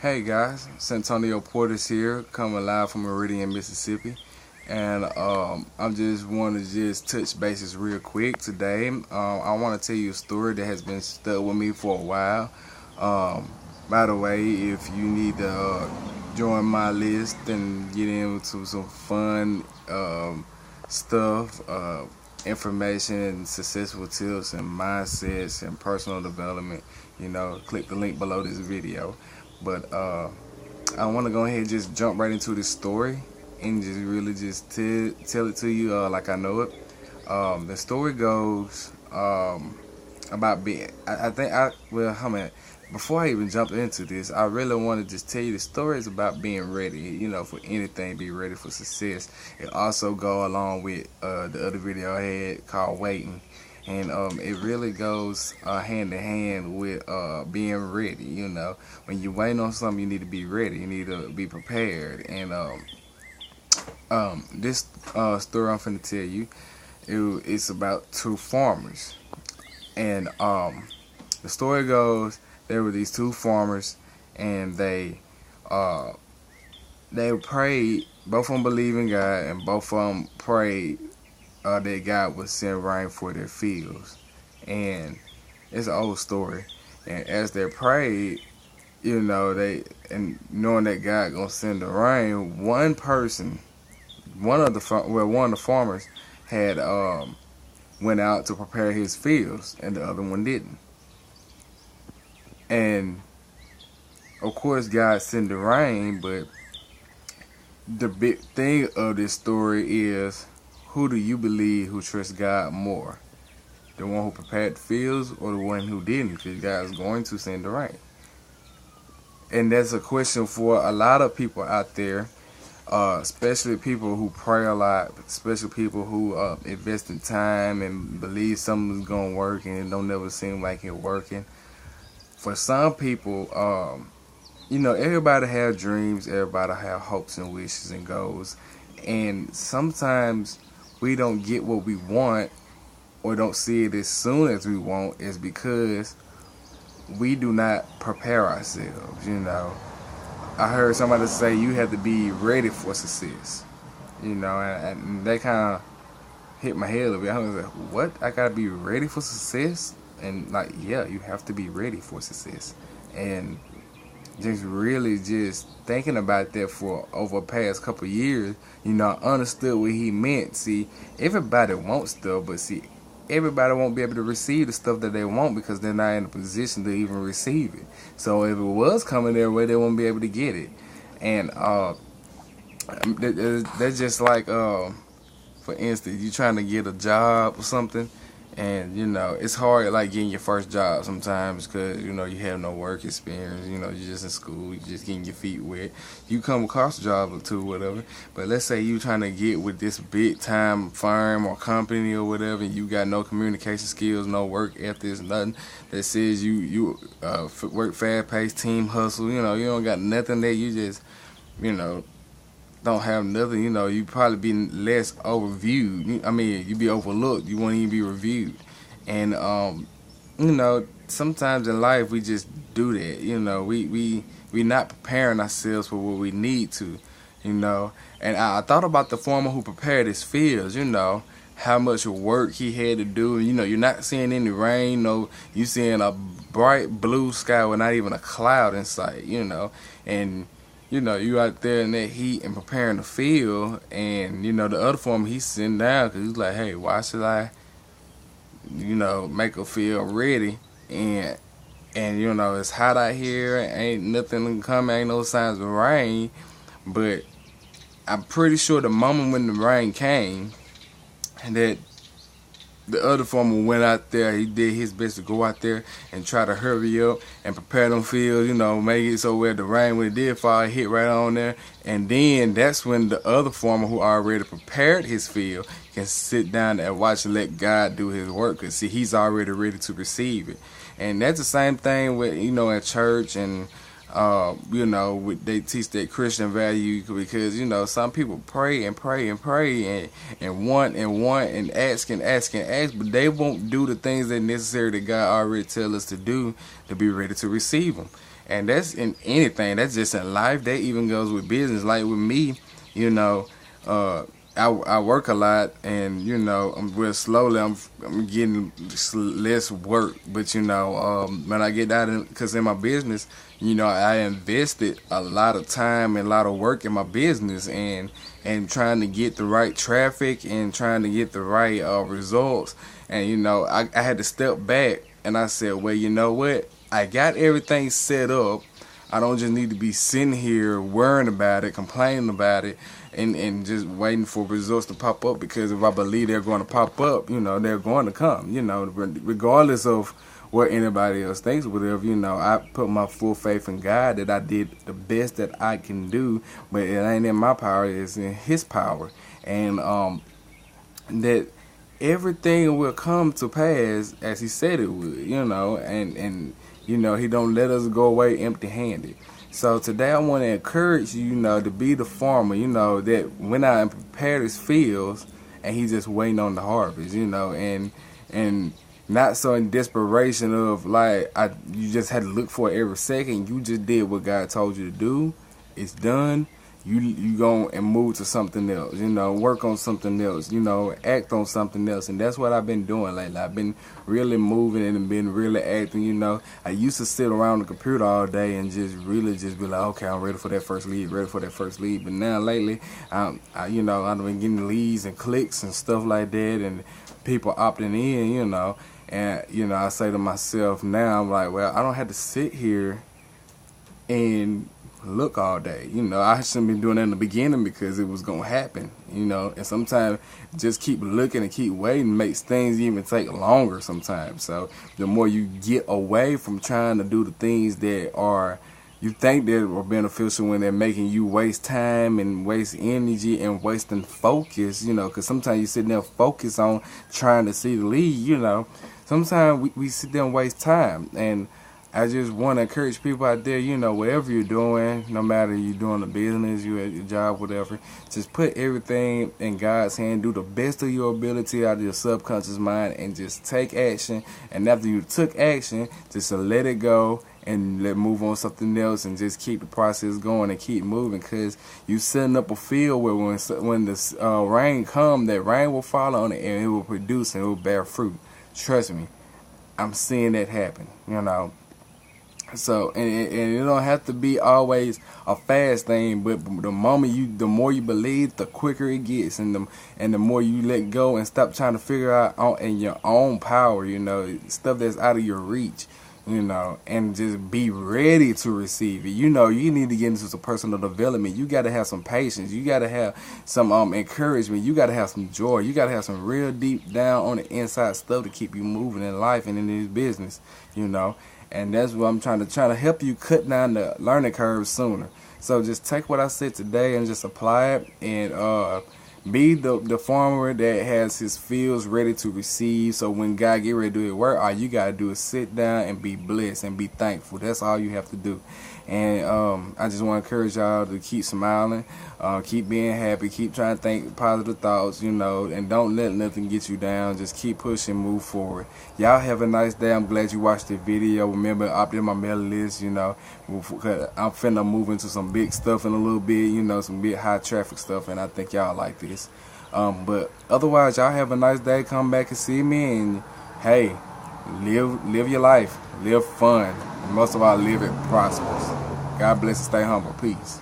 Hey guys, Santonio Portis here, coming live from Meridian, Mississippi, and I just want to just touch bases real quick today. I want to tell you a story that has been stuck with me for a while. Um, by the way, if you need to join my list and get into some fun stuff, information, and successful tips and mindsets and personal development, click the link below this video. But I want to go ahead and just jump right into this story and just really just tell it to you like I know it. The story goes about being. I think I well, how many? Before I even jump into this, I really want to just tell you the story is about being ready. For anything, be ready for success. It also go along with the other video I had called Waiting. And it really goes hand in hand with being ready. When you're waiting on something, you need to be ready. You need to be prepared. And this story I'm finna tell you, it's about two farmers. And the story goes, there were these two farmers, and they prayed. Both of them believe in God, and both of them prayed that God would send rain for their fields. And it's an old story. And as they prayed, and knowing that God gonna send the rain, one of the farmers had went out to prepare his fields, and the other one didn't. And of course, God sent the rain, but the big thing of this story is, who do you believe who trusts God more? The one who prepared the fields or the one who didn't? Because God is going to send the rain. And that's a question for a lot of people out there, especially people who pray a lot, especially people who invest in time and believe something's going to work and it don't never seem like it working. For some people, everybody have dreams, everybody have hopes and wishes and goals. And sometimes we don't get what we want or don't see it as soon as we want is because we do not prepare ourselves. I heard somebody say you have to be ready for success. And that kind of hit my head a little bit. I was like, what? I gotta be ready for success? And yeah, you have to be ready for success. And just really just thinking about that for over the past couple of years, I understood what he meant. See, everybody wants stuff, but see, everybody won't be able to receive the stuff that they want because they're not in a position to even receive it. So if it was coming their way, they won't be able to get it. And that's just like, for instance, you trying to get a job or something, and it's hard like getting your first job sometimes because you have no work experience. You're just in school, you're just getting your feet wet. You come across a job or two, whatever. But let's say you trying to get with this big time firm or company or whatever, and you got no communication skills, no work ethics, nothing that says you work fast paced, team hustle. You don't got nothing there. You just don't have nothing. You probably be less overviewed. You be overlooked. You won't even be reviewed. And sometimes in life we just do that. We not preparing ourselves for what we need to. And I thought about the farmer who prepared his fields. How much work he had to do. You're not seeing any rain. No, you seeing a bright blue sky with not even a cloud in sight. And you out there in that heat and preparing the field, and the other farmer, he's sitting down because he's like, hey, why should I, make a field ready? And it's hot out here, ain't nothing coming, ain't no signs of rain. But I'm pretty sure the moment when the rain came, that the other farmer went out there, he did his best to go out there and try to hurry up and prepare them fields, make it so where the rain, when it did fall, it hit right on there. And then that's when the other farmer who already prepared his field can sit down and watch and let God do his work. Because see, he's already ready to receive it. And that's the same thing with, in church and You know, they teach that Christian value because, you know, some people pray and pray and pray and want and ask and ask and ask, but they won't do the things that necessary that God already tell us to do to be ready to receive them. And that's in anything. That's just in life. That even goes with business. Like with me, you know, I work a lot, and you know, I'm real slowly. I'm getting less work, but you know, when I get out, because in my business, you know, I invested a lot of time and a lot of work in my business, and trying to get the right traffic and trying to get the right results. And you know, I had to step back, and I said, well, you know what? I got everything set up. I don't just need to be sitting here worrying about it, complaining about it, and just waiting for results to pop up, because if I believe they're going to pop up, you know, they're going to come, you know, regardless of what anybody else thinks, whatever, you know, I put my full faith in God that I did the best that I can do, but it ain't in my power, it's in His power, and that everything will come to pass as He said it would, you know, and you know, He don't let us go away empty-handed. So today I want to encourage you, you know, to be the farmer, you know, that when I prepare His fields and He's just waiting on the harvest, you know, and not so in desperation of like you just had to look for it every second. You just did what God told you to do. It's done. You go and move to something else, you know, work on something else, you know, act on something else. And that's what I've been doing lately. I've been really moving and been really acting, you know. I used to sit around the computer all day and just really just be like, okay, I'm ready for that first lead, ready for that first lead. But now lately, you know, I've been getting leads and clicks and stuff like that, and people opting in, you know. And, you know, I say to myself now, I'm like, well, I don't have to sit here and look all day. You know, I shouldn't be doing that in the beginning because it was going to happen, you know. And sometimes just keep looking and keep waiting makes things even take longer sometimes. So the more you get away from trying to do the things that are, you think that are beneficial when they're making you waste time and waste energy and wasting focus, you know, because sometimes you sit there focus on trying to see the lead, you know. Sometimes we sit there and waste time. And I just want to encourage people out there, you know, whatever you're doing, no matter you're doing a business, you at your job, whatever, just put everything in God's hand. Do the best of your ability out of your subconscious mind and just take action. And after you took action, just let it go and move on something else and just keep the process going and keep moving, because you setting up a field where when the rain come, that rain will fall on it and it will produce and it will bear fruit. Trust me, I'm seeing that happen, you know. So and it don't have to be always a fast thing, but the more you believe, the quicker it gets, and the more you let go and stop trying to figure out in your own power, you know, stuff that's out of your reach, you know, and just be ready to receive it. You know, you need to get into some personal development. You got to have some patience. You got to have some encouragement. You got to have some joy. You got to have some real deep down on the inside stuff to keep you moving in life and in this business, you know. And that's what I'm trying to help you cut down the learning curve sooner. So just take what I said today and just apply it, and be the farmer that has his fields ready to receive. So when God get ready to do His work, all you gotta do is sit down and be blessed and be thankful. That's all you have to do. And I just want to encourage y'all to keep smiling, keep being happy, keep trying to think positive thoughts, you know, and don't let nothing get you down. Just keep pushing, move forward. Y'all have a nice day. I'm glad you watched the video. Remember, opt in my mailing list, you know. I'm finna move into some big stuff in a little bit, you know, some big high traffic stuff, and I think y'all like this. But otherwise, y'all have a nice day. Come back and see me, and hey, live your life, live fun, and most of all, live it prosperous. God bless and stay humble. Peace.